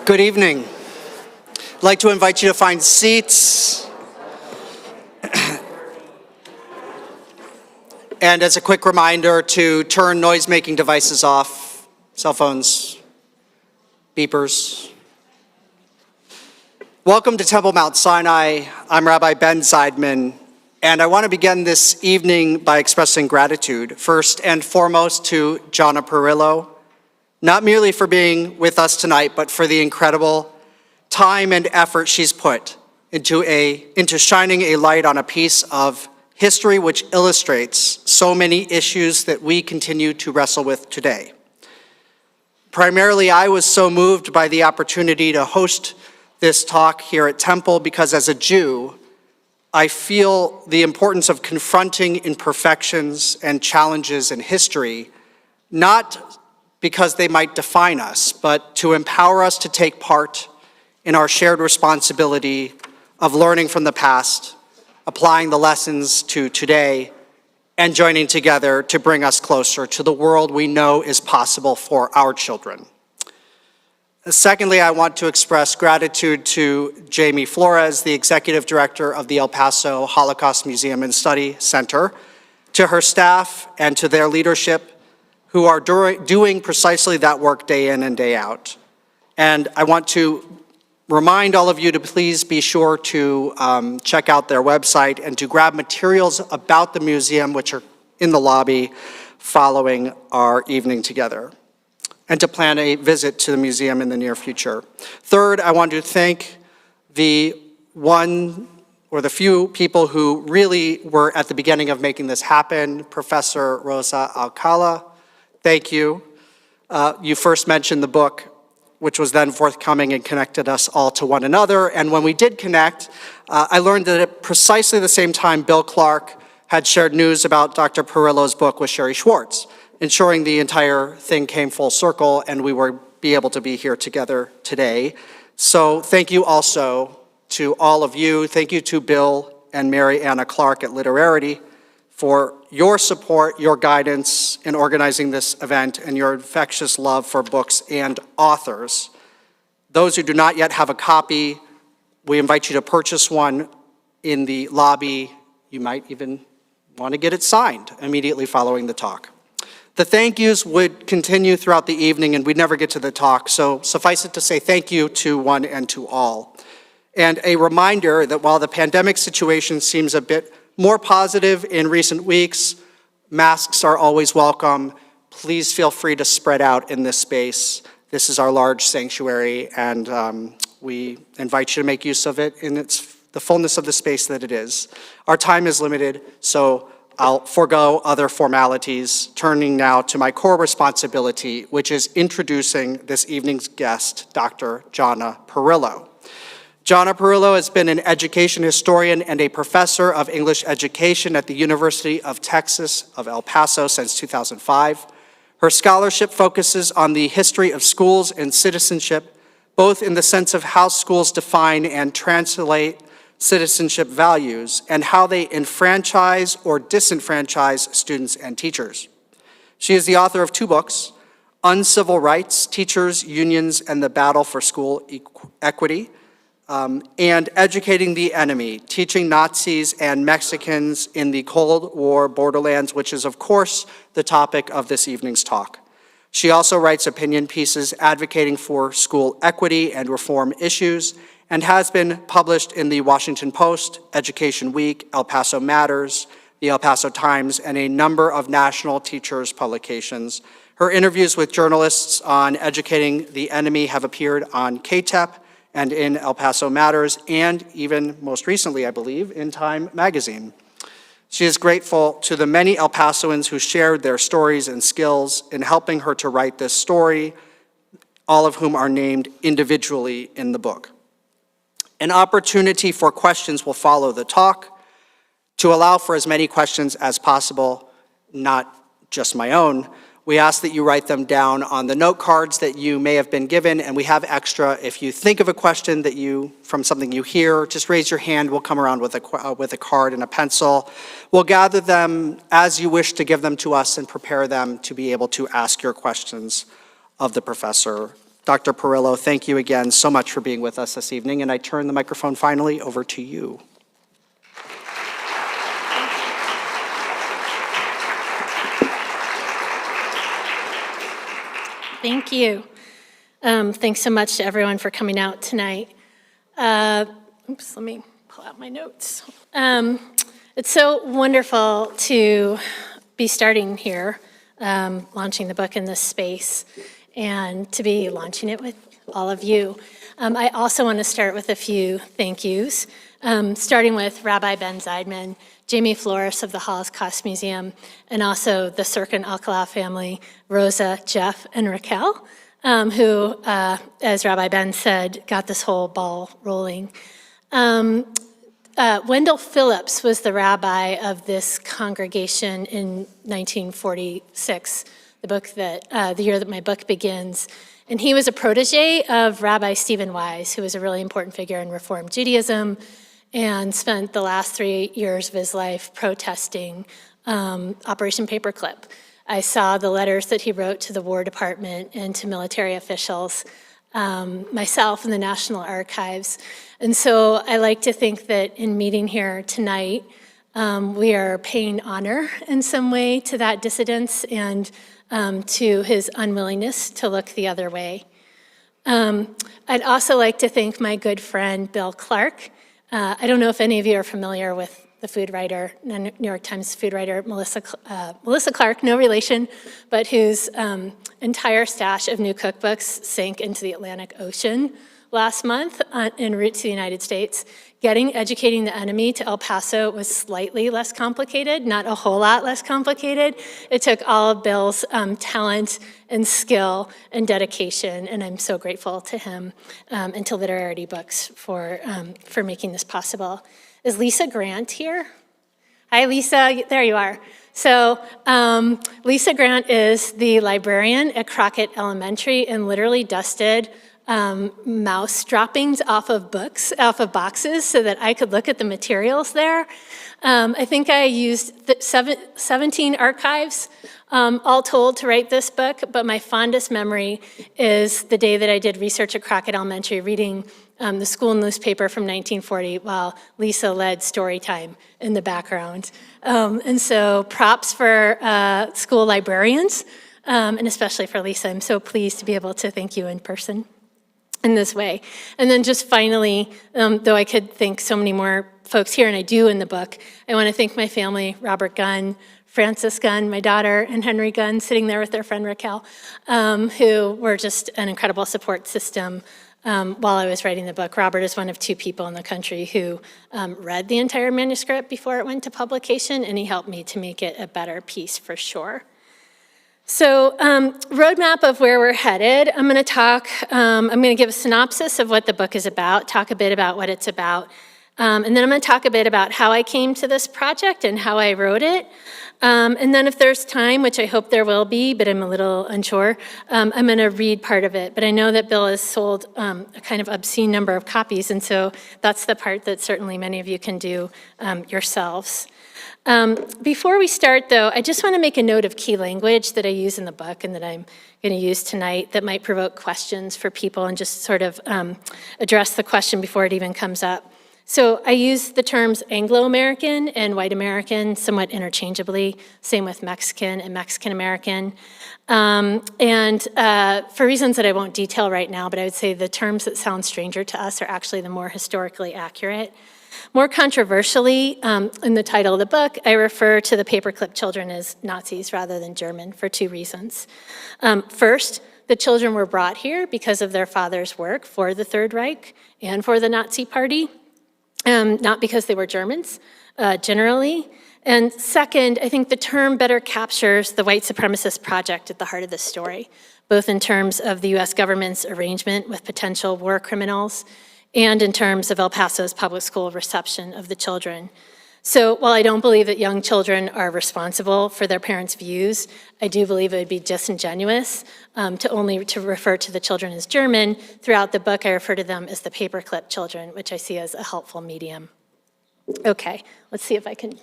Good evening. I'd like to invite you to find seats. And as a quick reminder to turn noise-making devices off, cell phones, beepers. Welcome to Temple Mount Sinai. I'm Rabbi Ben Zeidman, and I want to begin this evening by expressing gratitude, first and foremost to Jonna Perillo, not merely for being with us tonight, but for the incredible time and effort she's put into shining a light on a piece of history which illustrates so many issues that we continue to wrestle with today. Primarily, I was so moved by the opportunity to host this talk here at Temple because as a Jew, I feel the importance of confronting imperfections and challenges in history, not because they might define us, but to empower us to take part in our shared responsibility of learning from the past, applying the lessons to today, and joining together to bring us closer to the world we know is possible for our children. Secondly, I want to express gratitude to Jamie Flores, the Executive Director of the El Paso Holocaust Museum and Study Center, to her staff and to their leadership who are doing precisely that work day in and day out. And I want to remind all of you to please be sure to check out their website and to grab materials about the museum, which are in the lobby following our evening together, and to plan a visit to the museum in the near future. Third, I want to thank the few people who really were at the beginning of making this happen, Professor Rosa Alcala. Thank you. You first mentioned the book, which was then forthcoming and connected us all to one another. And when we did connect, I learned that at precisely the same time Bill Clark had shared news about Dr. Perillo's book with Sherry Schwartz, ensuring the entire thing came full circle and we were be able to be here together today. So thank you also to all of you. Thank you to Bill and Mary Anna Clark at Literarity for your support, your guidance in organizing this event, and your infectious love for books and authors. Those who do not yet have a copy, we invite you to purchase one in the lobby. You might even want to get it signed immediately following the talk. The thank yous would continue throughout the evening, and we'd never get to the talk, so suffice it to say thank you to one and to all. And a reminder that while the pandemic situation seems a bit more positive in recent weeks, masks are always welcome. Please feel free to spread out in this space. This is our large sanctuary, and we invite you to make use of it in the fullness of the space that it is. Our time is limited, so I'll forego other formalities, turning now to my core responsibility, which is introducing this evening's guest, Dr. Jonna Perillo. Jonna Perillo has been an education historian and a professor of English education at the University of Texas of El Paso since 2005. Her scholarship focuses on the history of schools and citizenship, both in the sense of how schools define and translate citizenship values and how they enfranchise or disenfranchise students and teachers. She is the author of 2 books, Uncivil Rights, Teachers, Unions, and the Battle for School Equity, and Educating the Enemy, Teaching Nazis and Mexicans in the Cold War Borderlands, which is, of course, the topic of this evening's talk. She also writes opinion pieces advocating for school equity and reform issues, and has been published in the Washington Post, Education Week, El Paso Matters, the El Paso Times, and a number of national teachers' publications. Her interviews with journalists on educating the enemy have appeared on KTEP and in El Paso Matters, and even most recently, I believe, in Time magazine. She is grateful to the many El Pasoans who shared their stories and skills in helping her to write this story, all of whom are named individually in the book. An opportunity for questions will follow the talk. To allow for as many questions as possible, not just my own, we ask that you write them down on the note cards that you may have been given, and we have extra. If you think of a question from something you hear, just raise your hand. We'll come around with a card and a pencil. We'll gather them as you wish to give them to us and prepare them to be able to ask your questions of the professor Dr. Perillo, thank you again so much for being with us this evening, and I turn the microphone finally over to you. Thank you. Thanks so much to everyone for coming out tonight. Let me pull out my notes. It's so wonderful to be starting here, launching the book in this space, and to be launching it with all of you. I also want to start with a few thank yous, starting with Rabbi Ben Zeidman, Jamie Flores of the Holocaust Museum, and also the Sirkin Alcala family, Rosa, Jeff, and Raquel, who, as Rabbi Ben said, got this whole ball rolling. Wendell Phillips was the rabbi of this congregation in 1946, the year that my book begins. And he was a protege of Rabbi Stephen Wise, who was a really important figure in Reform Judaism, and spent the last 3 years of his life protesting Operation Paperclip. I saw the letters that he wrote to the War Department and to military officials, myself in the National Archives. And so I like to think that in meeting here tonight, we are paying honor in some way to that dissidence and to his unwillingness to look the other way. I'd also like to thank my good friend, Bill Clark. I don't know if any of you are familiar with the food writer, New York Times food writer, Melissa Clark, no relation, but whose entire stash of new cookbooks sank into the Atlantic Ocean last month en route to the United States. Getting Educating the Enemy to El Paso was slightly less complicated, not a whole lot less complicated. It took all of Bill's talent and skill and dedication, and I'm so grateful to him and to Literary Books for making this possible. Is Lisa Grant here? Hi, Lisa, there you are. So Lisa Grant is the librarian at Crockett Elementary and literally dusted mouse droppings off of boxes so that I could look at the materials there. I think I used 17 archives all told to write this book, but my fondest memory is the day that I did research at Crockett Elementary, reading the school newspaper from 1940 while Lisa led story time in the background. And so props for school librarians, and especially for Lisa. I'm so pleased to be able to thank you in person in this way. And then just finally, though I could thank so many more folks here, and I do in the book, I want to thank my family, Robert Gunn, Frances Gunn, my daughter, and Henry Gunn, sitting there with their friend Raquel, who were just an incredible support system while I was writing the book. Robert is one of 2 people in the country who read the entire manuscript before it went to publication, and he helped me to make it a better piece for sure. So, roadmap of where we're headed. I'm going to give a synopsis of what the book is about, talk a bit about what it's about, and then I'm going to talk a bit about how I came to this project and how I wrote it. And then if there's time, which I hope there will be, but I'm a little unsure, I'm going to read part of it. But I know that Bill has sold a kind of obscene number of copies, and so that's the part that certainly many of you can do yourselves. Before we start, though, I just want to make a note of key language that I use in the book and that I'm going to use tonight that might provoke questions for people and just sort of address the question before it even comes up. So I use the terms Anglo-American and white American somewhat interchangeably, same with Mexican and Mexican-American. And for reasons that I won't detail right now, but I would say the terms that sound stranger to us are actually the more historically accurate. More controversially, in the title of the book, I refer to the paperclip children as Nazis rather than German for 2 reasons. First, the children were brought here because of their father's work for the Third Reich and for the Nazi Party, not because they were Germans, generally. And second, I think the term better captures the white supremacist project at the heart of this story, both in terms of the US government's arrangement with potential war criminals and in terms of El Paso's public school reception of the children. So while I don't believe that young children are responsible for their parents' views, I do believe it would be disingenuous to refer to the children as German. Throughout the book, I refer to them as the paperclip children, which I see as a helpful medium. Okay, let's see if I can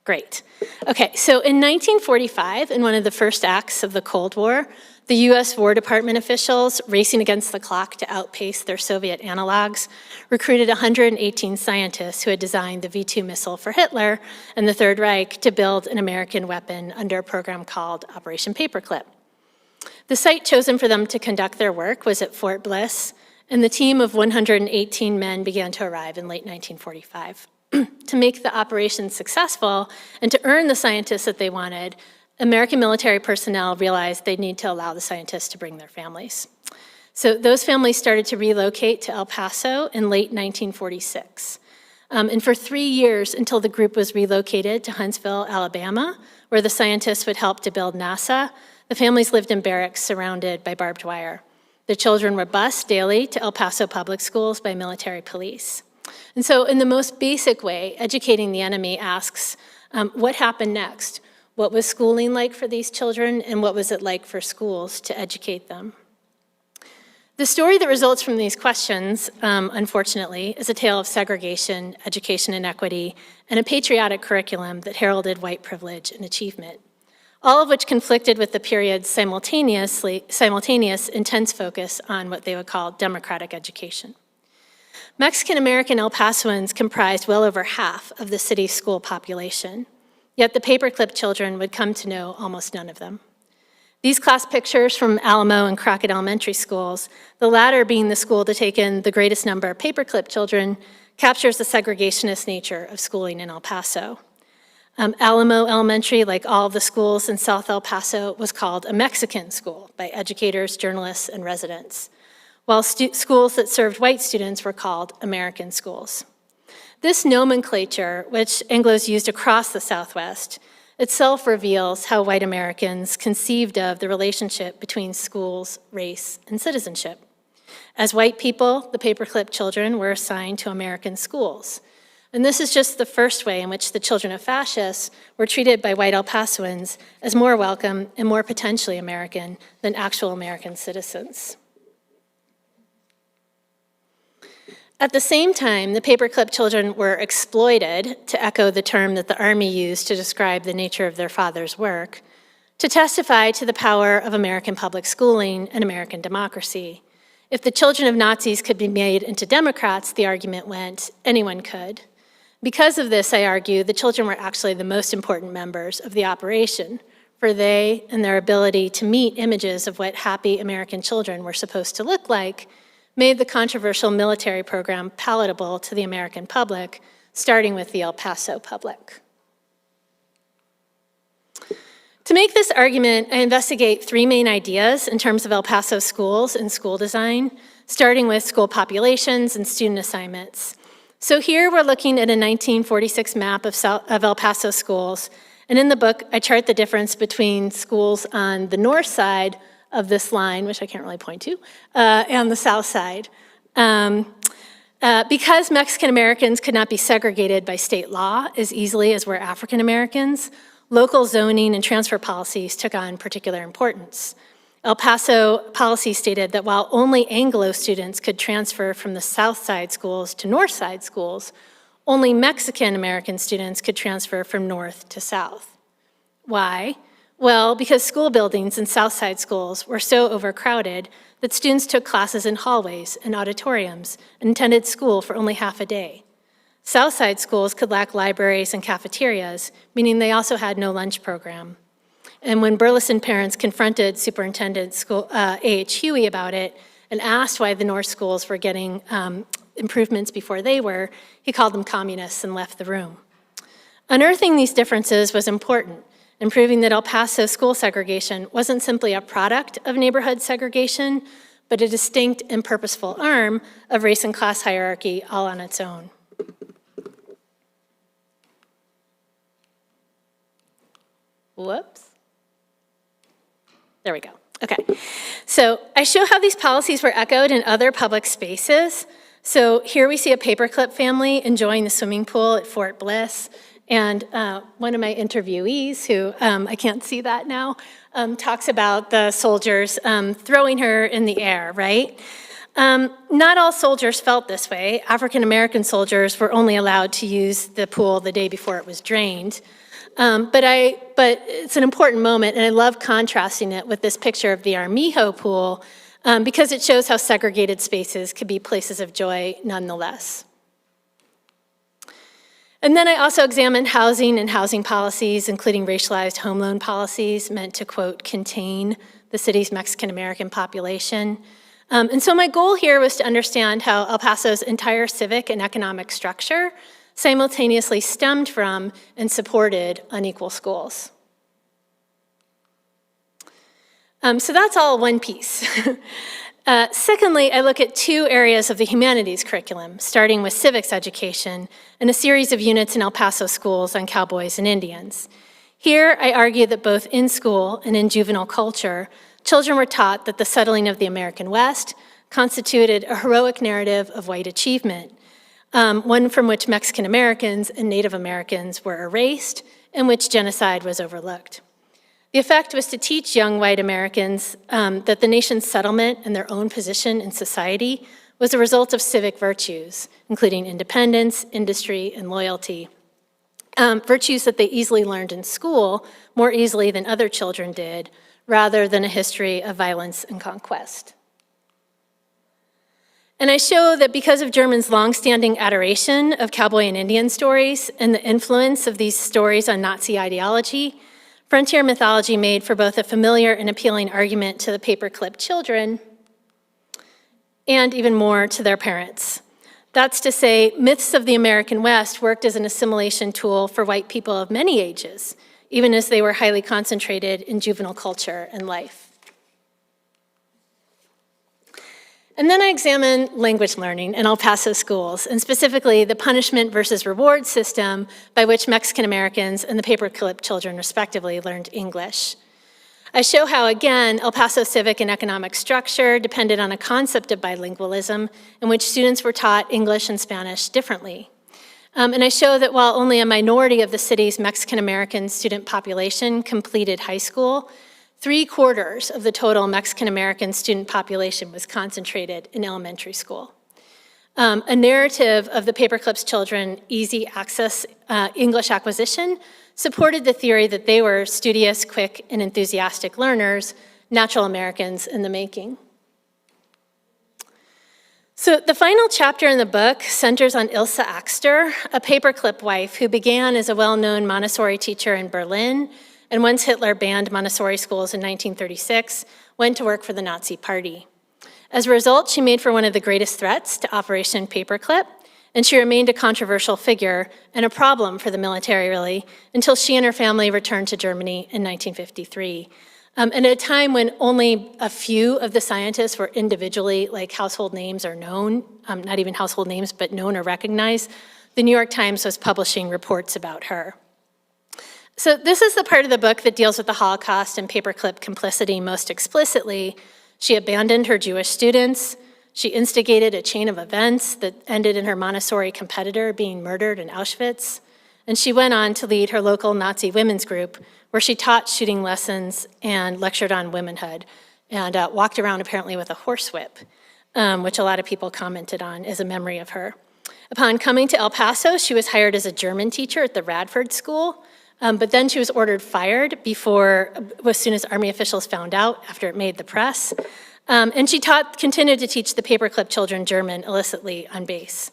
Great. Okay, so in 1945, in one of the first acts of the Cold War, the US War Department officials, racing against the clock to outpace their Soviet analogs, recruited 118 scientists who had designed the V-2 missile for Hitler and the Third Reich to build an American weapon under a program called Operation Paperclip. The site chosen for them to conduct their work was at Fort Bliss, and the team of 118 men began to arrive in late 1945. To make the operation successful and to earn the scientists that they wanted, American military personnel realized they'd need to allow the scientists to bring their families. So those families started to relocate to El Paso in late 1946. And for 3 years, until the group was relocated to Huntsville, Alabama, where the scientists would help to build NASA, the families lived in barracks surrounded by barbed wire. The children were bused daily to El Paso public schools by military police. And so in the most basic way, educating the enemy asks, what happened next? What was schooling like for these children, and what was it like for schools to educate them? The story that results from these questions, unfortunately, is a tale of segregation, education inequity, and a patriotic curriculum that heralded white privilege and achievement, all of which conflicted with the period's simultaneous intense focus on what they would call democratic education. Mexican-American El Pasoans comprised well over half of the city's school population, yet the paperclip children would come to know almost none of them. These class pictures from Alamo and Crockett Elementary schools, the latter being the school to take in the greatest number of paperclip children, captures the segregationist nature of schooling in El Paso. Alamo Elementary, like all of the schools in South El Paso, was called a Mexican school by educators, journalists, and residents, while schools that served white students were called American schools. This nomenclature, which Anglos used across the Southwest, itself reveals how white Americans conceived of the relationship between schools, race, and citizenship. As white people, the paperclip children were assigned to American schools. And this is just the first way in which the children of fascists were treated by white El Pasoans as more welcome and more potentially American than actual American citizens. At the same time, the paperclip children were exploited, to echo the term that the Army used to describe the nature of their father's work, to testify to the power of American public schooling and American democracy. If the children of Nazis could be made into Democrats, the argument went, anyone could. Because of this, I argue, the children were actually the most important members of the operation, for they and their ability to meet images of what happy American children were supposed to look like made the controversial military program palatable to the American public, starting with the El Paso public. To make this argument, I investigate 3 main ideas in terms of El Paso schools and school design, starting with school populations and student assignments. So here we're looking at a 1946 map of El Paso schools, and in the book, I chart the difference between schools on the north side of this line, which I can't really point to, and the south side. Because Mexican Americans could not be segregated by state law as easily as were African Americans, local zoning and transfer policies took on particular importance. El Paso policy stated that while only Anglo students could transfer from the south side schools to north side schools, only Mexican American students could transfer from north to south. Why? Well, because school buildings in Southside schools were so overcrowded that students took classes in hallways and auditoriums and attended school for only half a day. Southside schools could lack libraries and cafeterias, meaning they also had no lunch program. And when Burleson parents confronted Superintendent A.H. Huey about it and asked why the North schools were getting improvements before they were, he called them communists and left the room. Unearthing these differences was important, and proving that El Paso school segregation wasn't simply a product of neighborhood segregation, but a distinct and purposeful arm of race and class hierarchy all on its own. Whoops. There we go. Okay. So I show how these policies were echoed in other public spaces. So here we see a paperclip family enjoying the swimming pool at Fort Bliss. And one of my interviewees, who I can't see that now, talks about the soldiers throwing her in the air, right? Not all soldiers felt this way. African-American soldiers were only allowed to use the pool the day before it was drained. But it's an important moment, and I love contrasting it with this picture of the Armijo pool because it shows how segregated spaces could be places of joy nonetheless. And then I also examined housing and housing policies, including racialized home loan policies meant to, quote, contain the city's Mexican-American population. And so my goal here was to understand how El Paso's entire civic and economic structure simultaneously stemmed from and supported unequal schools. So that's all one piece. Secondly, I look at two areas of the humanities curriculum, starting with civics education and a series of units in El Paso schools on cowboys and Indians. Here, I argue that both in school and in juvenile culture, children were taught that the settling of the American West constituted a heroic narrative of white achievement, one from which Mexican Americans and Native Americans were erased and which genocide was overlooked. The effect was to teach young white Americans that the nation's settlement and their own position in society was a result of civic virtues, including independence, industry, and loyalty. Virtues that they easily learned in school, more easily than other children did, rather than a history of violence and conquest. And I show that because of Germans' longstanding adoration of cowboy and Indian stories and the influence of these stories on Nazi ideology, frontier mythology made for both a familiar and appealing argument to the paperclip children and even more to their parents. That's to say, myths of the American West worked as an assimilation tool for white people of many ages, even as they were highly concentrated in juvenile culture and life. And then I examine language learning in El Paso schools, and specifically the punishment versus reward system by which Mexican Americans and the paperclip children respectively learned English. I show how, again, El Paso civic and economic structure depended on a concept of bilingualism in which students were taught English and Spanish differently. And I show that while only a minority of the city's Mexican American student population completed high school, 3/4 of the total Mexican American student population was concentrated in elementary school. A narrative of the paperclips children easy access English acquisition supported the theory that they were studious, quick, and enthusiastic learners, natural Americans in the making. So the final chapter in the book centers on Ilse Axter, a paperclip wife who began as a well-known Montessori teacher in Berlin, and once Hitler banned Montessori schools in 1936, went to work for the Nazi Party. As a result, she made for one of the greatest threats to Operation Paperclip, and she remained a controversial figure and a problem for the military, really, until she and her family returned to Germany in 1953. And at a time when only a few of the scientists were individually, like household names or known, not even household names, but known or recognized, the New York Times was publishing reports about her. So this is the part of the book that deals with the Holocaust and paperclip complicity most explicitly. She abandoned her Jewish students. She instigated a chain of events that ended in her Montessori competitor being murdered in Auschwitz. And she went on to lead her local Nazi women's group, where she taught shooting lessons and lectured on womanhood, and walked around apparently with a horsewhip, which a lot of people commented on as a memory of her. Upon coming to El Paso, she was hired as a German teacher at the Radford School, but then she was ordered fired as soon as Army officials found out after it made the press. And she continued to teach the paperclip children German illicitly on base.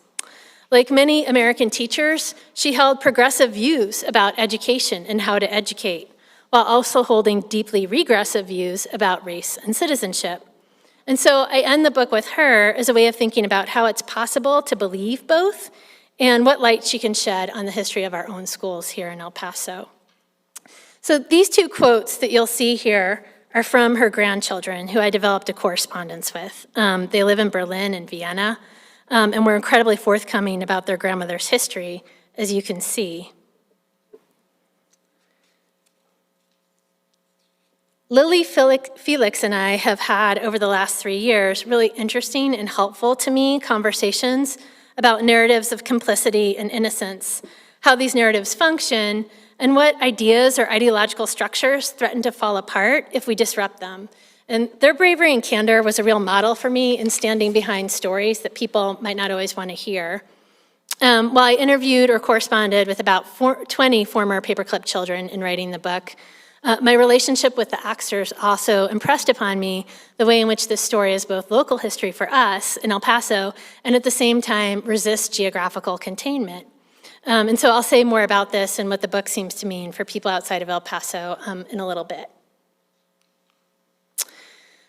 Like many American teachers, she held progressive views about education and how to educate, while also holding deeply regressive views about race and citizenship. And so I end the book with her as a way of thinking about how it's possible to believe both and what light she can shed on the history of our own schools here in El Paso. So these two quotes that you'll see here are from her grandchildren, who I developed a correspondence with. They live in Berlin and Vienna, and were incredibly forthcoming about their grandmother's history, as you can see. Lily, Felix, and I have had, over the last 3 years, really interesting and helpful to me conversations about narratives of complicity and innocence, how these narratives function, and what ideas or ideological structures threaten to fall apart if we disrupt them, And their bravery and candor was a real model for me in standing behind stories that people might not always want to hear. While I interviewed or corresponded with about 20 former paperclip children in writing the book, my relationship with the actors also impressed upon me the way in which this story is both local history for us in El Paso and at the same time resists geographical containment. And so I'll say more about this and what the book seems to mean for people outside of El Paso in a little bit.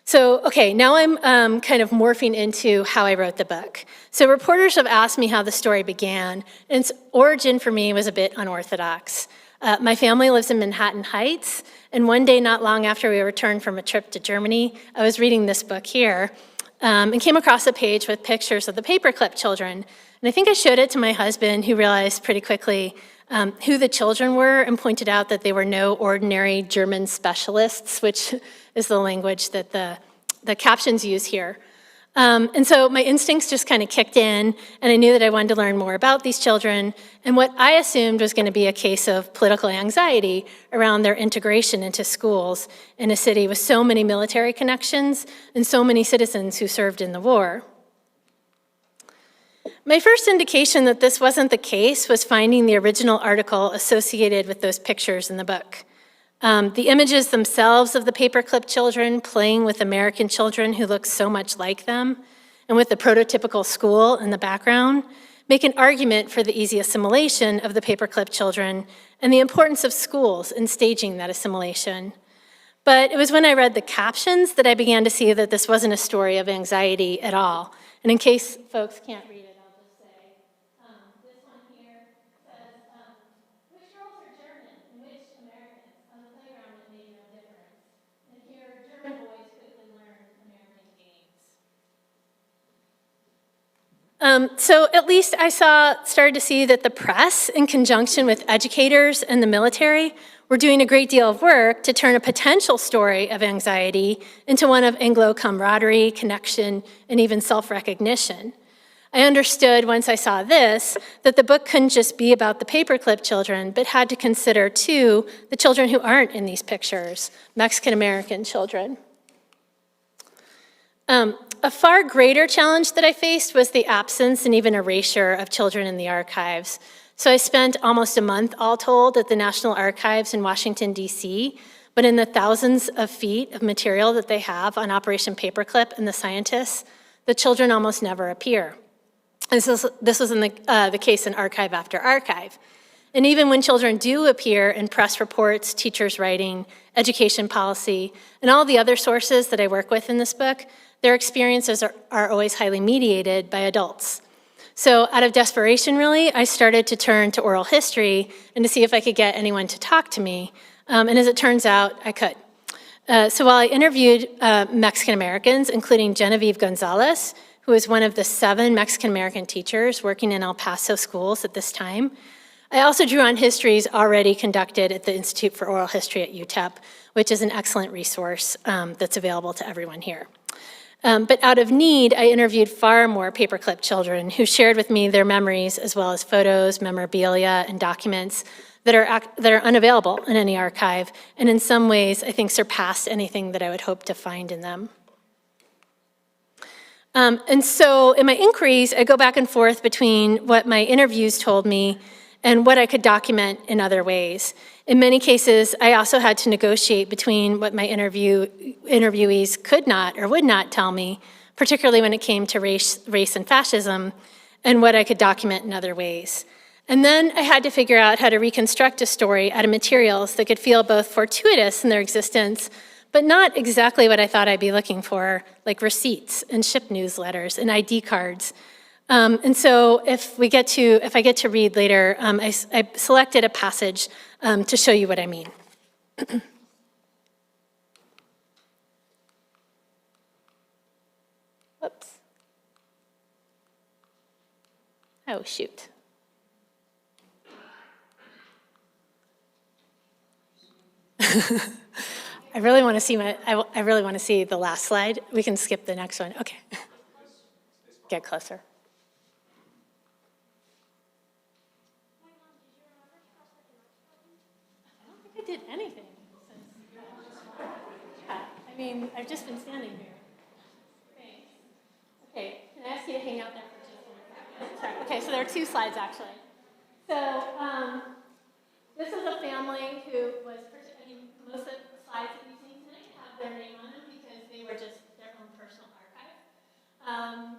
So, okay, now I'm kind of morphing into how I wrote the book. So reporters have asked me how the story began, and its origin for me was a bit unorthodox. My family lives in Manhattan Heights, and one day not long after we returned from a trip to Germany, I was reading this book here and came across a page with pictures of the paperclip children. And I think I showed it to my husband, who realized pretty quickly who the children were and pointed out that they were no ordinary German specialists, which is the language that the captions use here. And so my instincts just kind of kicked in, and I knew that I wanted to learn more about these children and what I assumed was going to be a case of political anxiety around their integration into schools in a city with so many military connections and so many citizens who served in the war. My first indication that this wasn't the case was finding the original article associated with those pictures in the book. The images themselves of the paperclip children playing with American children who look so much like them, and with the prototypical school in the background, make an argument for the easy assimilation of the paperclip children and the importance of schools in staging that assimilation. But it was when I read the captions that I began to see that this wasn't a story of anxiety at all. And in case folks can't read it, I'll just say, this one here says, which girls are German and which Americans? On the playground it made no difference. And here, German boys quickly learned American games. So at least I started to see that the press, in conjunction with educators and the military, were doing a great deal of work to turn a potential story of anxiety into one of Anglo camaraderie, connection, and even self-recognition. I understood once I saw this that the book couldn't just be about the paperclip children, but had to consider, too, the children who aren't in these pictures, Mexican-American children. A far greater challenge that I faced was the absence and even erasure of children in the archives. So I spent almost a month, all told, at the National Archives in Washington, D.C., but in the thousands of feet of material that they have on Operation Paperclip and the scientists, the children almost never appear. This was in the case in archive after archive. And even when children do appear in press reports, teachers' writing, education policy, and all the other sources that I work with in this book, their experiences are always highly mediated by adults. So out of desperation, really, I started to turn to oral history and to see if I could get anyone to talk to me. And as it turns out, I could. So while I interviewed Mexican Americans, including Genevieve Gonzalez, who was one of the 7 Mexican American teachers working in El Paso schools at this time, I also drew on histories already conducted at the Institute for Oral History at UTEP, which is an excellent resource that's available to everyone here. But out of need, I interviewed far more paperclip children who shared with me their memories as well as photos, memorabilia, and documents that are unavailable in any archive, and in some ways, I think, surpassed anything that I would hope to find in them. And so in my inquiries, I go back and forth between what my interviews told me and what I could document in other ways. In many cases, I also had to negotiate between what my interviewees could not or would not tell me, particularly when it came to race and fascism, and what I could document in other ways. And then I had to figure out how to reconstruct a story out of materials that could feel both fortuitous in their existence, but not exactly what I thought I'd be looking for, like receipts and ship newsletters and ID cards. And so if I get to read later, I selected a passage to show you what I mean. Whoops. Oh, shoot. I really want to see the last slide. We can skip the next one. Okay. Get closer. I don't think I did anything since. Yeah, I mean. mean, I've just been standing here. Thanks. Okay, can I ask you to hang out there for just 1 second? Sorry. Okay, so there are 2 slides, actually. So this is a family who was, most of the slides that you've seen tonight have their name on them because they were just their own personal archive.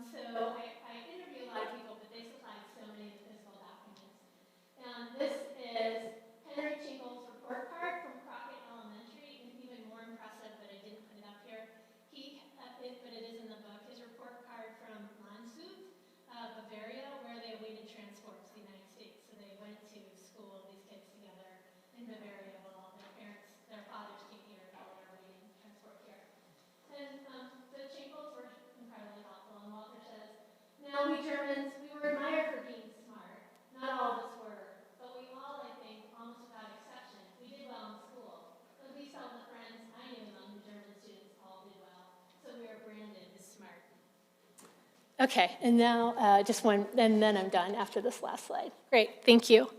So I interview a lot of people, but they supplied so many physical documents. And this is Henry Chinkle's report card from Crockett Elementary, and even more impressive, but I didn't put it up here. But it is in the book, his report card from Landshut, Bavaria, where they awaited transport to the United States. So they went to school, these kids together in Bavaria while their fathers came here while they were awaiting transport here. And the Chinkles were incredibly helpful, and Walter says, now we Germans, we were admired for being smart. Not all of us were, but we all, I think, almost without exception, we did well in school. At least all the friends I knew among the German students all did well. So we are branded as smart. Okay, and now just one, and then I'm done after this last slide. Great, thank you.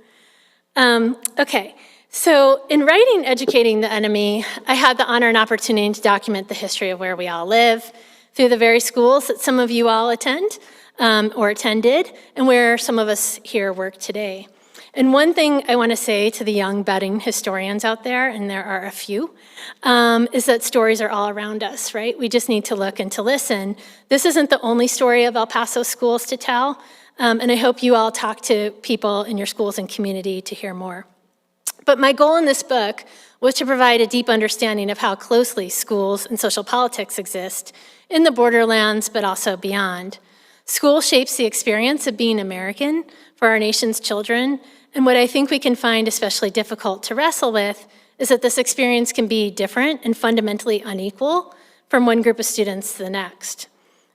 Okay, so in writing Educating the Enemy, I had the honor and opportunity to document the history of where we all live through the very schools that some of you all attend or attended, and where some of us here work today. And one thing I want to say to the young budding historians out there, and there are a few, is that stories are all around us, right? We just need to look and to listen. This isn't the only story of El Paso schools to tell, and I hope you all talk to people in your schools and community to hear more. But my goal in this book was to provide a deep understanding of how closely schools and social politics exist in the borderlands, but also beyond. School shapes the experience of being American for our nation's children, and what I think we can find especially difficult to wrestle with is that this experience can be different and fundamentally unequal from one group of students to the next.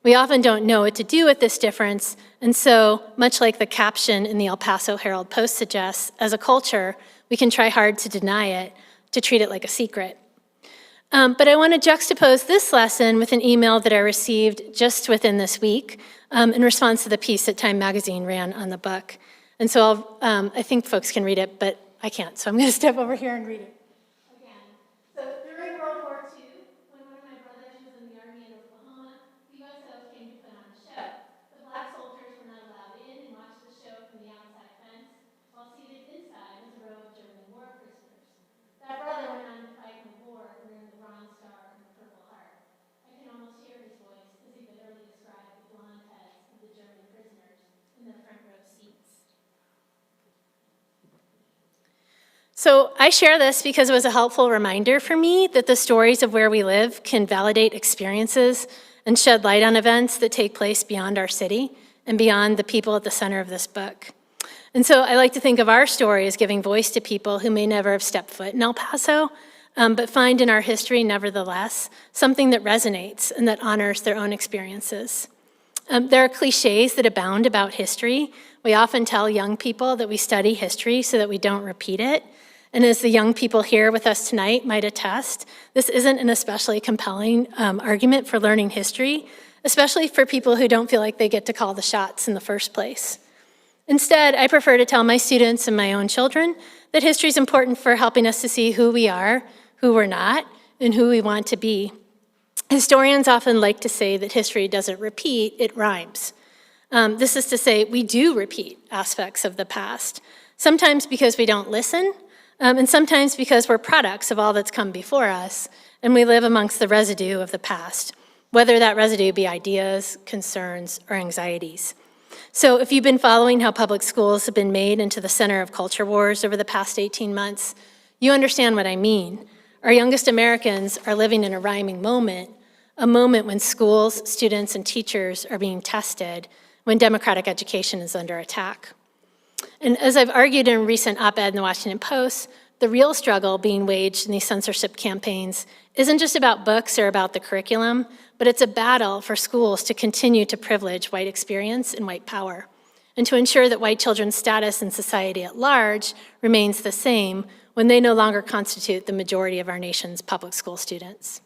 We often don't know what to do with this difference, and so, much like the caption in the El Paso Herald-Post suggests, as a culture, we can try hard to deny it, to treat it like a secret. But I want to juxtapose this lesson with an email that I received just within this week in response to the piece that Time Magazine ran on the book. And so I think folks can read it, but I can't, so I'm going to step over here and read it. Again, so during World War II, when one of my brothers was in the Army in Oklahoma, the USOs came to put on a show. The black soldiers were not allowed in and watched the show from the outside fence, while seated inside was a row of German war prisoners. That brother went on to fight in the war, wearing the Bronze Star and the Purple Heart. I can almost hear his voice as he bitterly described the blonde heads of the German prisoners in the front row seats. So I share this because it was a helpful reminder for me that the stories of where we live can validate experiences and shed light on events that take place beyond our city and beyond the people at the center of this book. And so I like to think of our story as giving voice to people who may never have stepped foot in El Paso, but find in our history, nevertheless, something that resonates and that honors their own experiences. There are cliches that abound about history. We often tell young people that we study history so that we don't repeat it. And as the young people here with us tonight might attest, this isn't an especially compelling argument for learning history, especially for people who don't feel like they get to call the shots in the first place. Instead, I prefer to tell my students and my own children that history is important for helping us to see who we are, who we're not, and who we want to be. Historians often like to say that history doesn't repeat, it rhymes. This is to say, we do repeat aspects of the past, sometimes because we don't listen, and sometimes because we're products of all that's come before us, and we live amongst the residue of the past, whether that residue be ideas, concerns, or anxieties. So if you've been following how public schools have been made into the center of culture wars over the past 18 months, you understand what I mean. Our youngest Americans are living in a rhyming moment, a moment when schools, students, and teachers are being tested, when democratic education is under attack. And as I've argued in a recent op-ed in the Washington Post, the real struggle being waged in these censorship campaigns isn't just about books or about the curriculum, but it's a battle for schools to continue to privilege white experience and white power, and to ensure that white children's status in society at large remains the same when they no longer constitute the majority of our nation's public school students.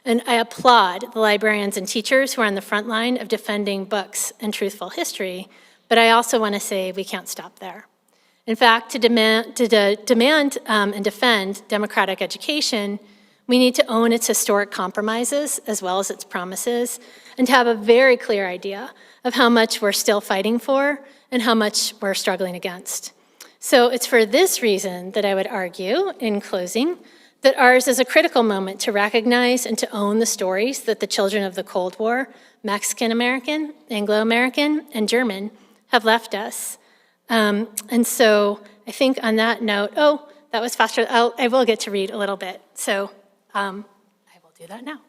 And I applaud the librarians and teachers who are on the front line of defending books and truthful history, but I also want to say we can't stop there. In fact, to demand and defend democratic education, We need to own its historic compromises as well as its promises, and to have a very clear idea of how much we're still fighting for and how much we're struggling against. So it's for this reason that I would argue, in closing, that ours is a critical moment to recognize and to own the stories that the children of the Cold War, Mexican-American, Anglo-American, and German, have left us. And so I think on that note, oh, that was faster. I will get to read a little bit. So I will do that now.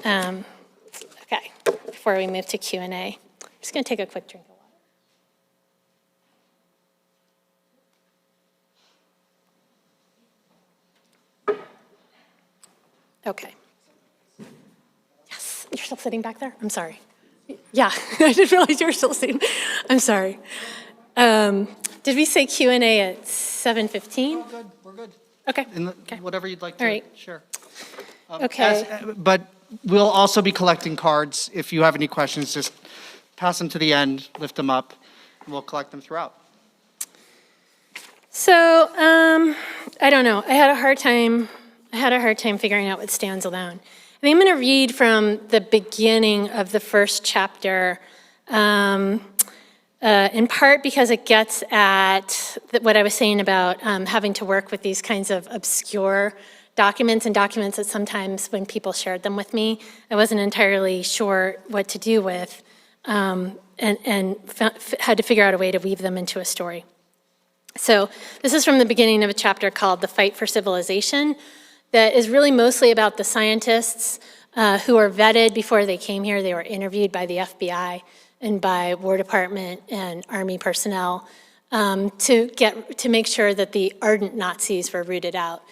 Okay, before we move to Q&A, I'm just going to take a quick drink of water. Okay. Yes, you're still sitting back there? I'm sorry. Yeah, I didn't realize you were still sitting. I'm sorry. Did we say Q&A at 7:15? We're good, we're good. Okay. Okay. Whatever you'd like to All right. share. Okay. But we'll also be collecting cards. If you have any questions, just pass them to the end, lift them up, and we'll collect them throughout. So, I don't know. I had a hard time figuring out what stands alone. I think I'm going to read from the beginning of the first chapter, in part because it gets at what I was saying about having to work with these kinds of obscure documents and documents that sometimes when people shared them with me, I wasn't entirely sure what to do with, and had to figure out a way to weave them into a story. So this is from the beginning of a chapter called The Fight for Civilization that is really mostly about the scientists who were vetted before they came here. They were interviewed by the FBI and by War Department and Army personnel to make sure that the ardent Nazis were rooted out.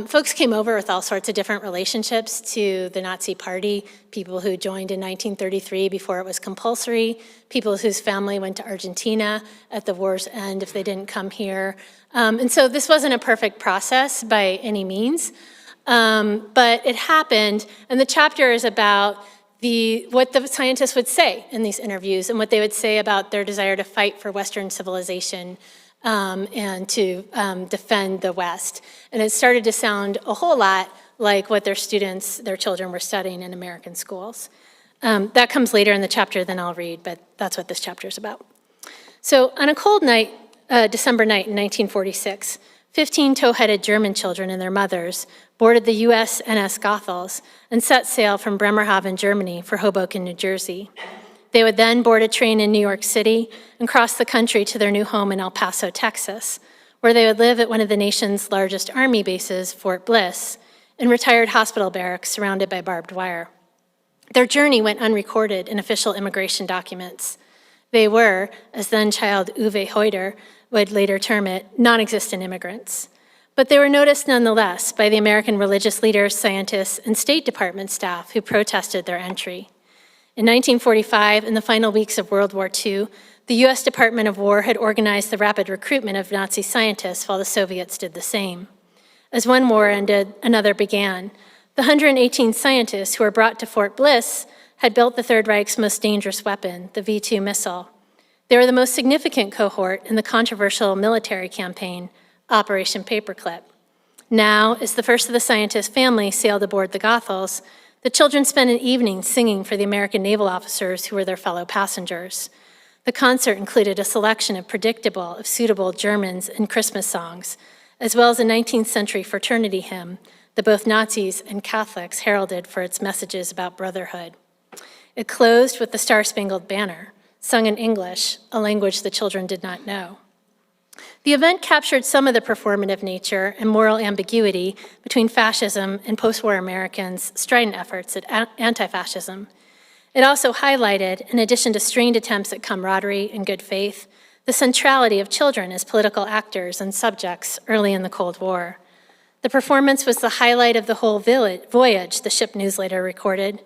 Folks came over with all sorts of different relationships to the Nazi Party, people who joined in 1933 before it was compulsory, people whose family went to Argentina at the war's end if they didn't come here. And so this wasn't a perfect process by any means, but it happened, and the chapter is about what the scientists would say in these interviews and what they would say about their desire to fight for Western civilization and to defend the West. And it started to sound a whole lot like what their children were studying in American schools. That comes later in the chapter than I'll read, but that's what this chapter is about. So on a cold night, December night in 1946, 15 tow-headed German children and their mothers boarded the USNS Goethals and set sail from Bremerhaven, Germany for Hoboken, New Jersey. They would then board a train in New York City and cross the country to their new home in El Paso, Texas, where they would live at one of the nation's largest army bases, Fort Bliss, in retired hospital barracks surrounded by barbed wire. Their journey went unrecorded in official immigration documents. They were, as then-child Uwe Heuder would later term it, non-existent immigrants. But they were noticed nonetheless by the American religious leaders, scientists, and State Department staff who protested their entry. In 1945, in the final weeks of World War II, the U.S. Department of War had organized the rapid recruitment of Nazi scientists while the Soviets did the same. As one war ended, another began. The 118 scientists who were brought to Fort Bliss had built the Third Reich's most dangerous weapon, the V-2 missile. They were the most significant cohort in the controversial military campaign, Operation Paperclip. Now, as the first of the scientist family sailed aboard the Goethals, the children spent an evening singing for the American naval officers who were their fellow passengers. The concert included a selection of suitable Germans and Christmas songs, as well as a 19th century fraternity hymn that both Nazis and Catholics heralded for its messages about brotherhood. It closed with the Star-Spangled Banner, sung in English, a language the children did not know. The event captured some of the performative nature and moral ambiguity between fascism and post-war Americans' strident efforts at anti-fascism. It also highlighted, in addition to strained attempts at camaraderie and good faith, the centrality of children as political actors and subjects early in the Cold War. The performance was the highlight of the whole voyage, the ship newsletter recorded,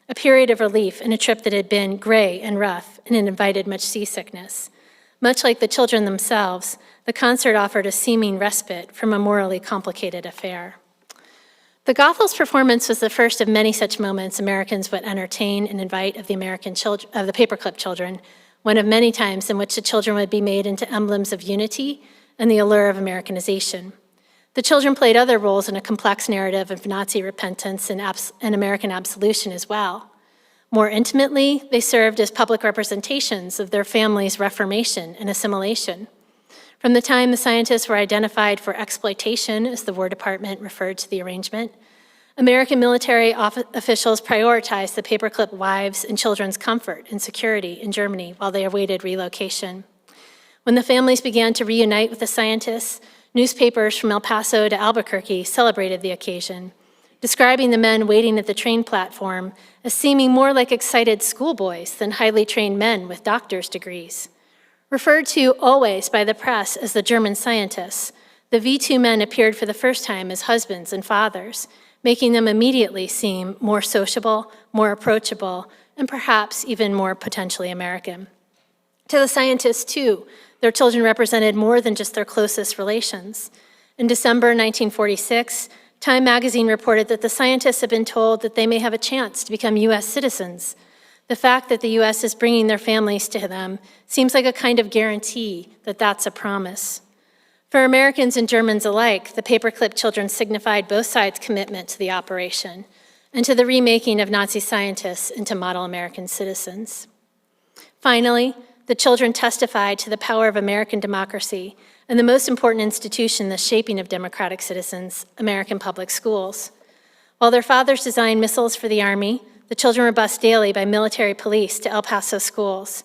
a period of relief in a trip that had been gray and rough and had invited much seasickness. Much like the children themselves, the concert offered a seeming respite from a morally complicated affair. The Goethals performance was the first of many such moments Americans would entertain and invite of the Paperclip children, one of many times in which the children would be made into emblems of unity and the allure of Americanization. The children played other roles in a complex narrative of Nazi repentance and American absolution as well. More intimately, they served as public representations of their family's reformation and assimilation. From the time the scientists were identified for exploitation, as the War Department referred to the arrangement, American military officials prioritized the paperclip wives' and children's comfort and security in Germany while they awaited relocation. When the families began to reunite with the scientists, newspapers from El Paso to Albuquerque celebrated the occasion, describing the men waiting at the train platform as seeming more like excited schoolboys than highly trained men with doctor's degrees. Referred to always by the press as the German scientists, the V2 men appeared for the first time as husbands and fathers, making them immediately seem more sociable, more approachable, and perhaps even more potentially American. To the scientists, too, their children represented more than just their closest relations. In December 1946, Time magazine reported that the scientists have been told that they may have a chance to become U.S. citizens. The fact that the U.S. is bringing their families to them seems like a kind of guarantee that that's a promise. For Americans and Germans alike, the paperclip children signified both sides' commitment to the operation and to the remaking of Nazi scientists into model American citizens. Finally, the children testified to the power of American democracy and the most important institution in the shaping of democratic citizens, American public schools. While their fathers designed missiles for the Army, the children were bused daily by military police to El Paso schools.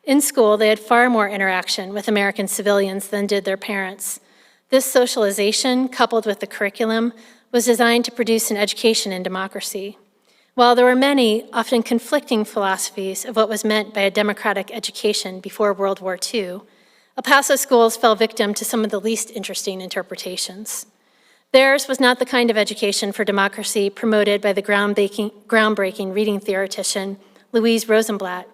In school, they had far more interaction with American civilians than did their parents. This socialization, coupled with the curriculum, was designed to produce an education in democracy. While there were many, often conflicting philosophies of what was meant by a democratic education before World War II, El Paso schools fell victim to some of the least interesting interpretations. Theirs was not the kind of education for democracy promoted by the groundbreaking reading theoretician Louise Rosenblatt,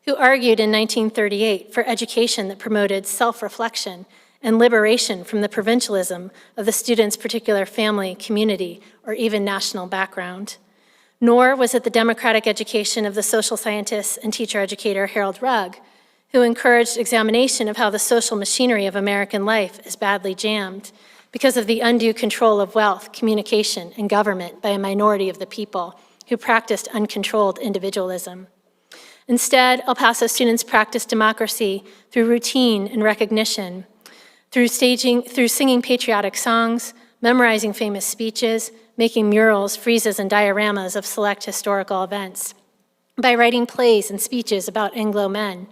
who argued in 1938 for education that promoted self-reflection and liberation from the provincialism of the student's particular family, community, or even national background. Nor was it the democratic education of the social scientist and teacher-educator Harold Rugg, who encouraged examination of how the social machinery of American life is badly jammed because of the undue control of wealth, communication, and government by a minority of the people who practiced uncontrolled individualism. Instead, El Paso students practiced democracy through routine and recognition, through singing patriotic songs, memorizing famous speeches, making murals, friezes, and dioramas of select historical events, by writing plays and speeches about Anglo men.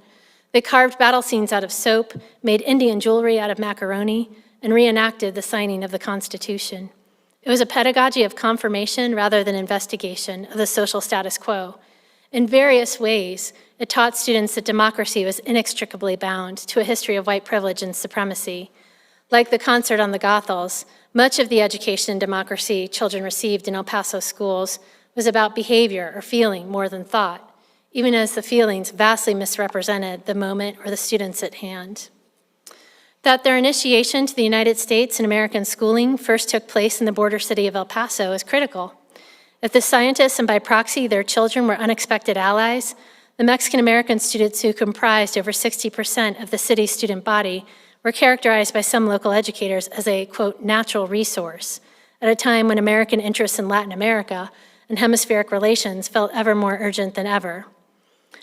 They carved battle scenes out of soap, made Indian jewelry out of macaroni, and reenacted the signing of the Constitution. It was a pedagogy of confirmation rather than investigation of the social status quo. In various ways, it taught students that democracy was inextricably bound to a history of white privilege and supremacy. Like the concert on the Goethals, much of the education in democracy children received in El Paso schools was about behavior or feeling more than thought, even as the feelings vastly misrepresented the moment or the students at hand. That their initiation to the United States and American schooling first took place in the border city of El Paso is critical. If the scientists and by proxy their children were unexpected allies, the Mexican-American students who comprised over 60% of the city's student body were characterized by some local educators as a, quote, natural resource, at a time when American interests in Latin America and hemispheric relations felt ever more urgent than ever.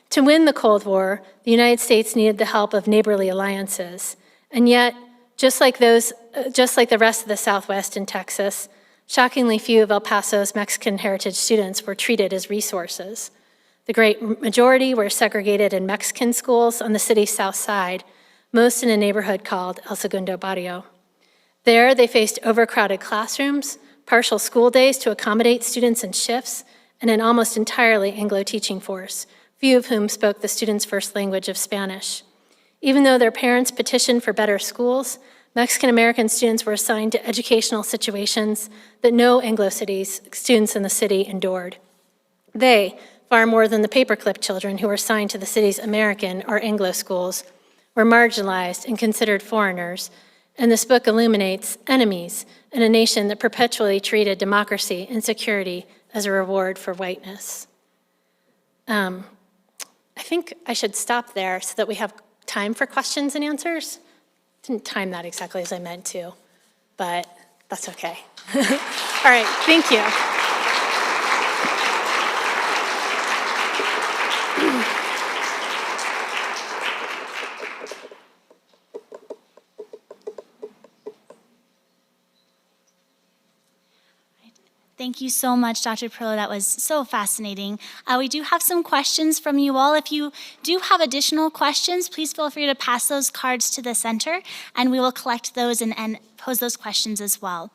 To win the Cold War, the United States needed the help of neighborly alliances. And yet, just like the rest of the Southwest and Texas, shockingly few of El Paso's Mexican heritage students were treated as resources. The great majority were segregated in Mexican schools on the city's south side, most in a neighborhood called El Segundo Barrio. There, they faced overcrowded classrooms, partial school days to accommodate students in shifts, and an almost entirely Anglo teaching force, few of whom spoke the students' first language of Spanish. Even though their parents petitioned for better schools, Mexican-American students were assigned to educational situations that no Anglo students in the city endured. They, far more than the paperclip children who were assigned to the city's American or Anglo schools, were marginalized and considered foreigners, and this book illuminates enemies in a nation that perpetually treated democracy and security as a reward for whiteness. I think I should stop there so that we have time for questions and answers. Didn't time that exactly as I meant to, but That's okay. All right, thank you. Thank you so much, Dr. Perillo. That was so fascinating. We do have some questions from you all. If you do have additional questions, please feel free to pass those cards to the center, and we will collect those and pose those questions as well.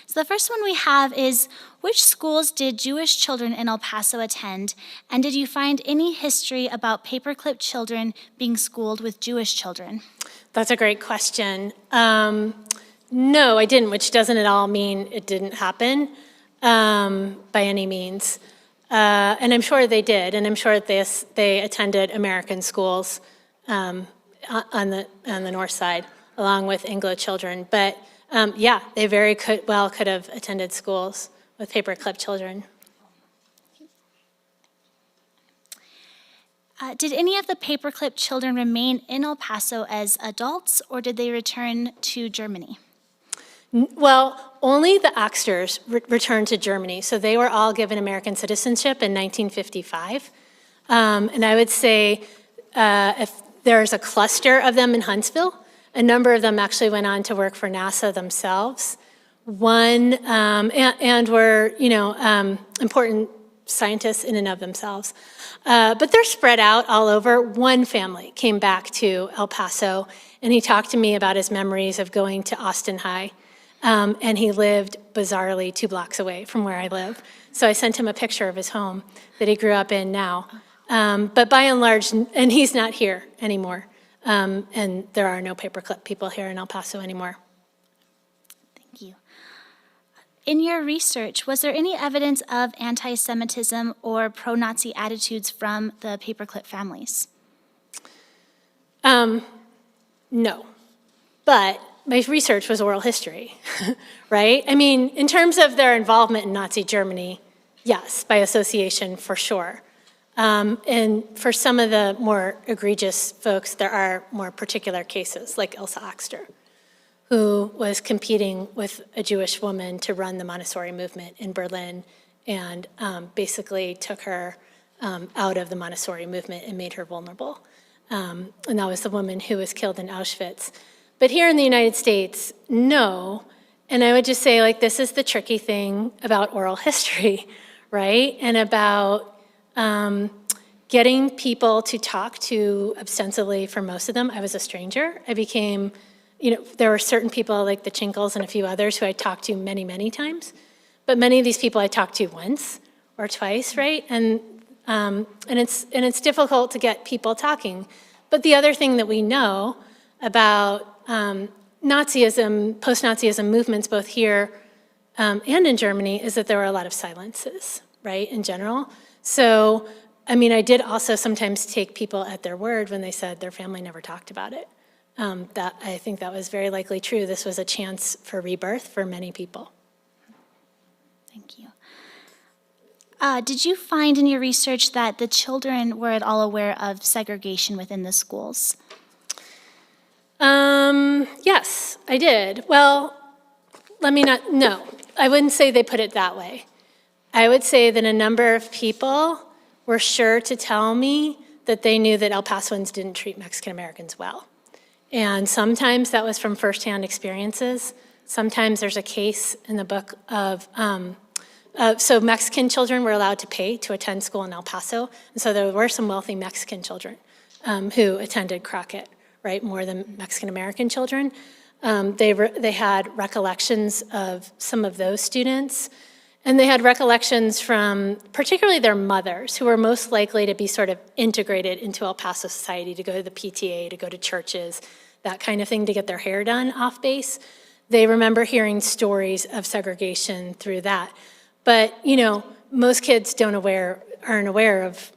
So the first one we have is, which schools did Jewish children in El Paso attend, and did you find any history about paperclip children being schooled with Jewish children? That's a great question. No, I didn't, which doesn't at all mean it didn't happen. By any means. And I'm sure they did, and I'm sure they attended American schools on the north side, along with Anglo children. But yeah, they very could have attended schools with paperclip children. Did any of the paperclip children remain in El Paso as adults, or did they return to Germany? Well, only the Axters returned to Germany, so they were all given American citizenship in 1955. And I would say if there's a cluster of them in Huntsville, a number of them actually went on to work for NASA themselves. One, and were, important scientists in and of themselves. But they're spread out all over. One family came back to El Paso, and he talked to me about his memories of going to Austin High. And he lived bizarrely 2 blocks away from where I live. So I sent him a picture of his home that he grew up in now. But by and large, and he's not here anymore. And there are no paperclip people here in El Paso anymore. Thank you. In your research, was there any evidence of anti-Semitism or pro-Nazi attitudes from the paperclip families? No. But my research was oral history, right? I mean, in terms of their involvement in Nazi Germany, yes, by association for sure. And for some of the more egregious folks, there are more particular cases, like Ilsa Axter, who was competing with a Jewish woman to run the Montessori movement in Berlin, and basically took her out of the Montessori movement and made her vulnerable. And that was the woman who was killed in Auschwitz. But here in the United States, no. And I would just say, like, this is the tricky thing about oral history, right? And about getting people to talk to, ostensibly, for most of them, I was a stranger. I became, there were certain people like the Chinkles and a few others who I talked to many, many times. But many of these people I talked to once or twice, right? And it's difficult to get people talking. But the other thing that we know about Nazism, post-Nazism movements, both here and in Germany, is that there were a lot of silences, right, in general. So, I mean, I did also sometimes take people at their word when they said their family never talked about it. That I think that was very likely true. This was a chance for rebirth for many people. Thank you. Did you find in your research that the children were at all aware of segregation within the schools? Yes, I did. Well, no, I wouldn't say they put it that way. I would say that a number of people were sure to tell me that they knew that El Pasoans didn't treat Mexican Americans well. And sometimes that was from firsthand experiences. Sometimes there's a case in the book of, so Mexican children were allowed to pay to attend school in El Paso. And so there were some wealthy Mexican children who attended Crockett, right, more than Mexican-American children. They had recollections of some of those students, and they had recollections from particularly their mothers, who were most likely to be sort of integrated into El Paso society, to go to the PTA, to go to churches, that kind of thing, to get their hair done off base. They remember hearing stories of segregation through that. But, most kids aren't aware of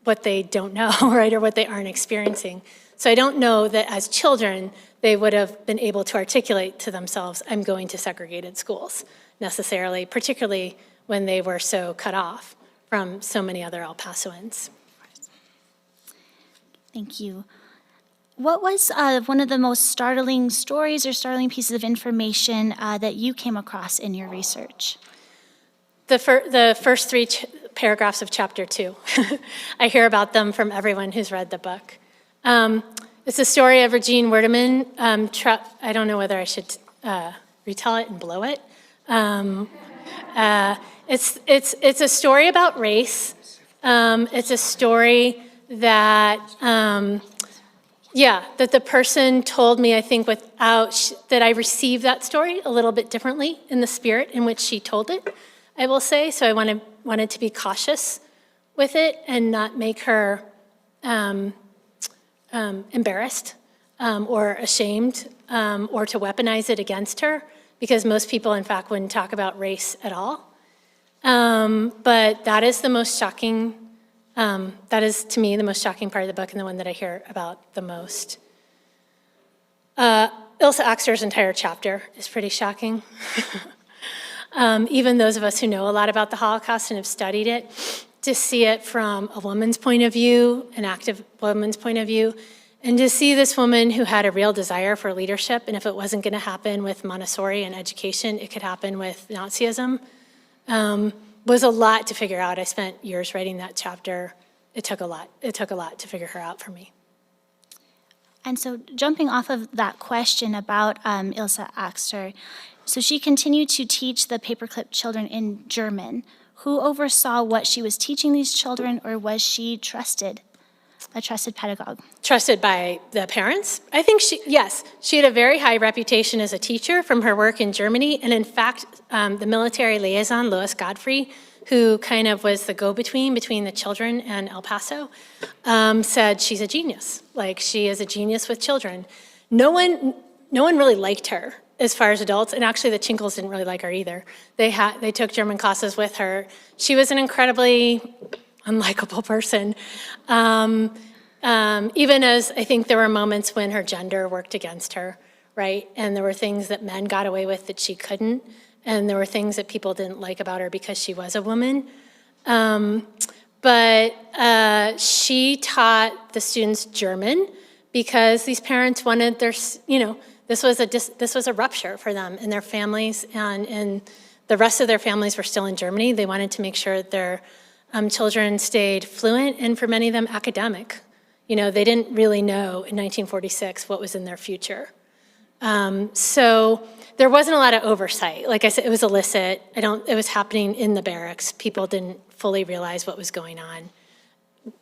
what they don't know, right, or what they aren't experiencing. So I don't know that as children, they would have been able to articulate to themselves, I'm going to segregated schools, necessarily, particularly when they were so cut off from so many other El Pasoans. Thank you. What was one of the most startling stories or startling pieces of information that you came across in your research? The first three paragraphs of chapter 2. I hear about them from everyone who's read the book. It's a story of Regine Werdeman. I don't know whether I should retell it and blow it. It's a story about race. It's a story that, that the person told me, I think, that I received that story a little bit differently in the spirit in which she told it, I will say. So I wanted to be cautious with it and not make her embarrassed or ashamed or to weaponize it against her, because most people, in fact, wouldn't talk about race at all. But that is the most shocking, that is, to me, the most shocking part of the book and the one that I hear about the most. Ilse Axter's entire chapter is pretty shocking. Even those of us who know a lot about the Holocaust and have studied it, to see it from a woman's point of view, an active woman's point of view, and to see this woman who had a real desire for leadership, and if it wasn't going to happen with Montessori and education, it could happen with Nazism, was a lot to figure out. I spent years writing that chapter. It took a lot. It took a lot to figure her out for me. And so jumping off of that question about Ilse Axter, so she continued to teach the paperclip children in German. Who oversaw what she was teaching these children, or was she trusted, a trusted pedagogue? Trusted by the parents? I think she had a very high reputation as a teacher from her work in Germany. And in fact, the military liaison, Lois Godfrey, who kind of was the go-between between the children and El Paso, said she's a genius. Like, she is a genius with children. No one really liked her as far as adults, and actually the Chinkles didn't really like her either. They took German classes with her. She was an incredibly unlikable person. Even as I think there were moments when her gender worked against her, right? And there were things that men got away with that she couldn't, and there were things that people didn't like about her because she was a woman. But she taught the students German because these parents wanted their, this was a rupture for them and their families, and the rest of their families were still in Germany. They wanted to make sure that their children stayed fluent, and for many of them, academic. They didn't really know in 1946 what was in their future. So there wasn't a lot of oversight. Like I said, it was illicit. It was happening in the barracks. People didn't fully realize what was going on.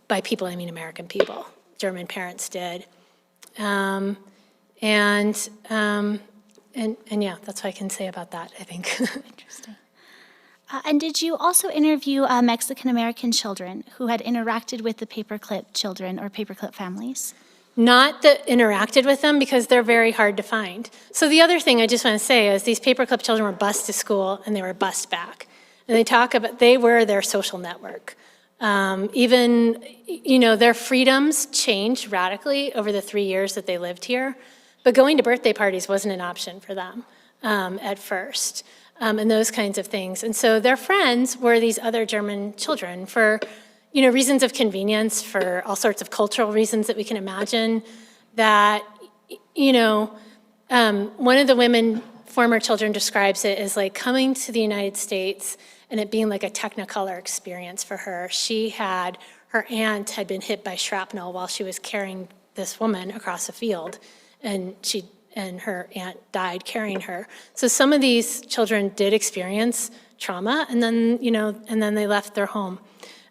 By people, I mean American people. German parents did. And yeah, that's what I can say about that, I think. Interesting. And did you also interview Mexican-American children who had interacted with the paperclip children or paperclip families? Not that interacted with them, because they're very hard to find. So the other thing I just want to say is these paperclip children were bused to school and they were bused back. And they were their social network. Even, their freedoms changed radically over the 3 years that they lived here. But going to birthday parties wasn't an option for them at first, and those kinds of things. And so their friends were these other German children for, reasons of convenience, for all sorts of cultural reasons that we can imagine. That, one of the women, former children, describes it as like coming to the United States and it being like a Technicolor experience for her. Her aunt had been hit by shrapnel while she was carrying this woman across a field, and her aunt died carrying her. So some of these children did experience trauma, and then they left their home.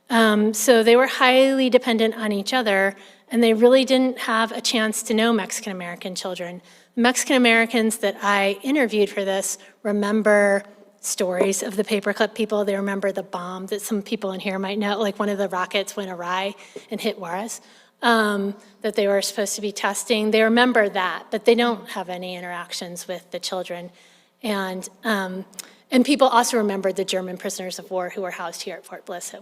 So they were highly dependent on each other, and they really didn't have a chance to know Mexican-American children. Mexican Americans that I interviewed for this remember stories of the paperclip people. They remember the bomb that some people in here might know, like one of the rockets went awry and hit Juarez, that they were supposed to be testing. They remember that, but they don't have any interactions with the children. And people also remembered the German prisoners of war who were housed here at Fort Bliss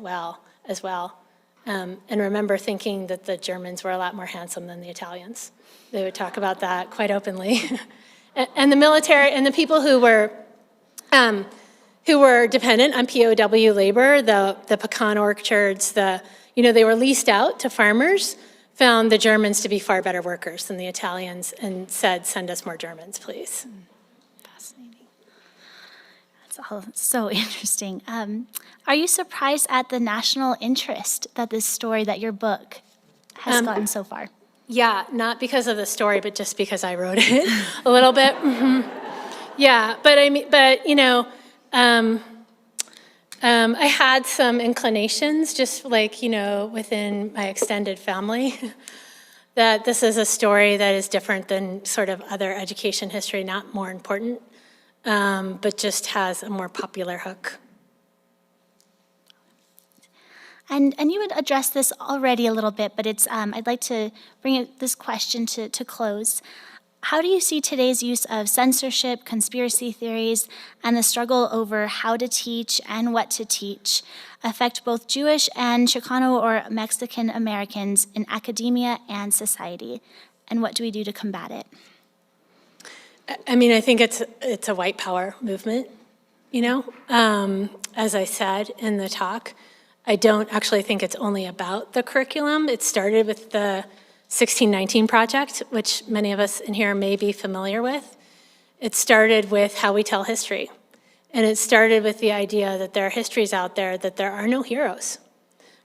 as well. And remember thinking that the Germans were a lot more handsome than the Italians. They would talk about that quite openly. And the military, and the people who were dependent on POW labor, the pecan orchards, they were leased out to farmers found the Germans to be far better workers than the Italians and said, send us more Germans, please. Fascinating. That's all so interesting. Are you surprised at the national interest that this story, that your book has gotten so far? Yeah, not because of the story, but just because I wrote it a little bit. Yeah, but I had some inclinations, just like, within my extended family, that this is a story that is different than sort of other education history, not more important, but just has a more popular hook. And you had addressed this already a little bit, but it's I'd like to bring this question to close. How do you see today's use of censorship, conspiracy theories, and the struggle over how to teach and what to teach affect both Jewish and Chicano or Mexican Americans in academia and society? And what do we do to combat it? I mean, I think it's a white power movement, as I said in the talk. I don't actually think it's only about the curriculum. It started with the 1619 Project, which many of us in here may be familiar with. It started with how we tell history. And it started with the idea that there are histories out there, that there are no heroes,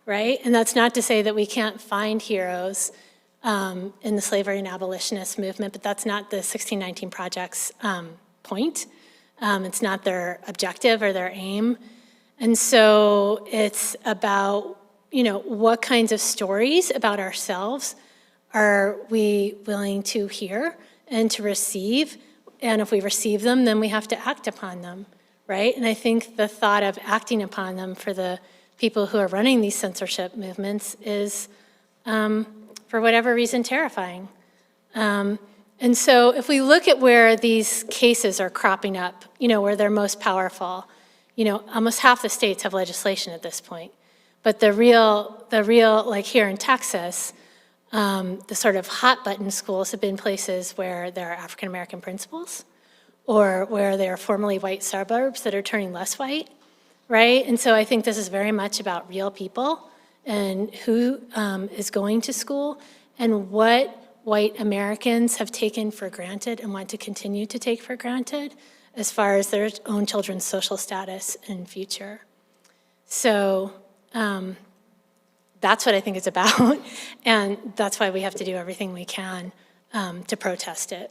right? And that's not to say that we can't find heroes in the slavery and abolitionist movement, but that's not the 1619 Project's point. It's not their objective or their aim. And so it's about, what kinds of stories about ourselves are we willing to hear and to receive? And if we receive them, then we have to act upon them, right? And I think the thought of acting upon them for the people who are running these censorship movements is, for whatever reason, terrifying. And so if we look at where these cases are cropping up, where they're most powerful, almost half the states have legislation at this point. But the real, like here in Texas, the sort of hot button schools have been places where there are African-American principals or where there are formerly white suburbs that are turning less white, right? And so I think this is very much about real people and who is going to school and what white Americans have taken for granted and want to continue to take for granted as far as their own children's social status and future. So that's what I think it's about, and that's why we have to do everything we can to protest it.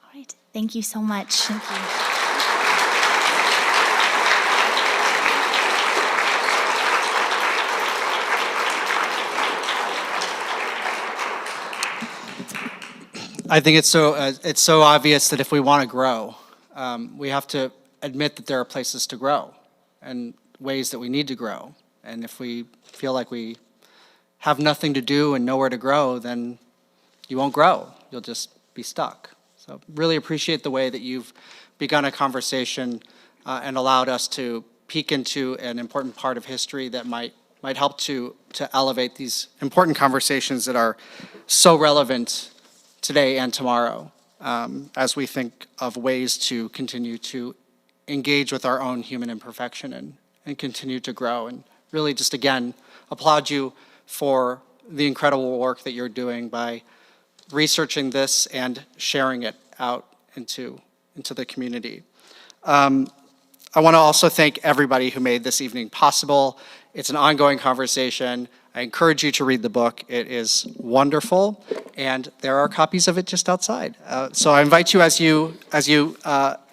All right, thank you so much. Thank you. I think it's so obvious that if we want to grow, we have to admit that there are places to grow and ways that we need to grow. And if we feel like we have nothing to do and nowhere to grow, then you won't grow. You'll just be stuck. So really appreciate the way that you've begun a conversation and allowed us to peek into an important part of history that might help to elevate these important conversations that are so relevant today and tomorrow, as we think of ways to continue to engage with our own human imperfection and continue to grow. And really just, again, applaud you for the incredible work that you're doing by researching this and sharing it out into the community. I want to also thank everybody who made this evening possible. It's an ongoing conversation. I encourage you to read the book. It is wonderful, and there are copies of it just outside. So I invite you, as you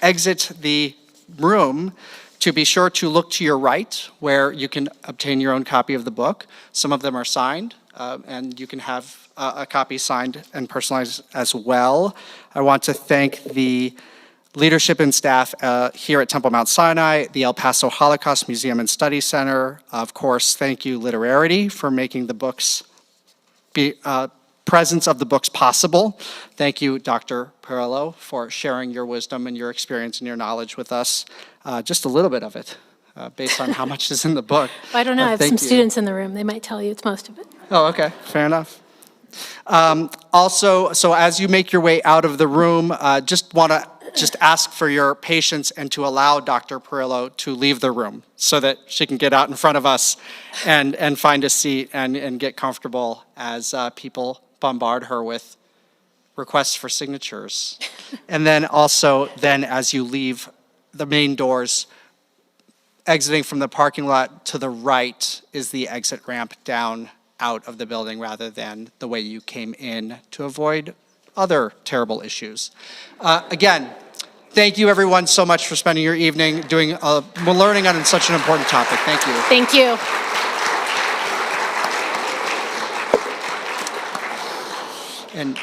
exit the room, to be sure to look to your right, where you can obtain your own copy of the book. Some of them are signed, and you can have a copy signed and personalized as well. I want to thank the leadership and staff here at Temple Mount Sinai, the El Paso Holocaust Museum and Study Center. Of course, thank you, Literarity, for making the books, presence of the books possible. Thank you, Dr. Perillo, for sharing your wisdom and your experience and your knowledge with us. Just a little bit of it, based on how much is in the book. Well, I don't know, I have some Thank you. students in the room. They might tell you it's most of it. Oh, okay, fair enough. Also, so as you make your way out of the room, just want to just ask for your patience and to allow Dr. Perillo to leave the room so that she can get out in front of us and find a seat and get comfortable as people bombard her with requests for signatures. And then also, as you leave the main doors, exiting from the parking lot to the right is the exit ramp down out of the building rather than the way you came in to avoid other terrible issues. Again, thank you everyone so much for spending your evening learning on such an important topic. Thank you. Thank you. And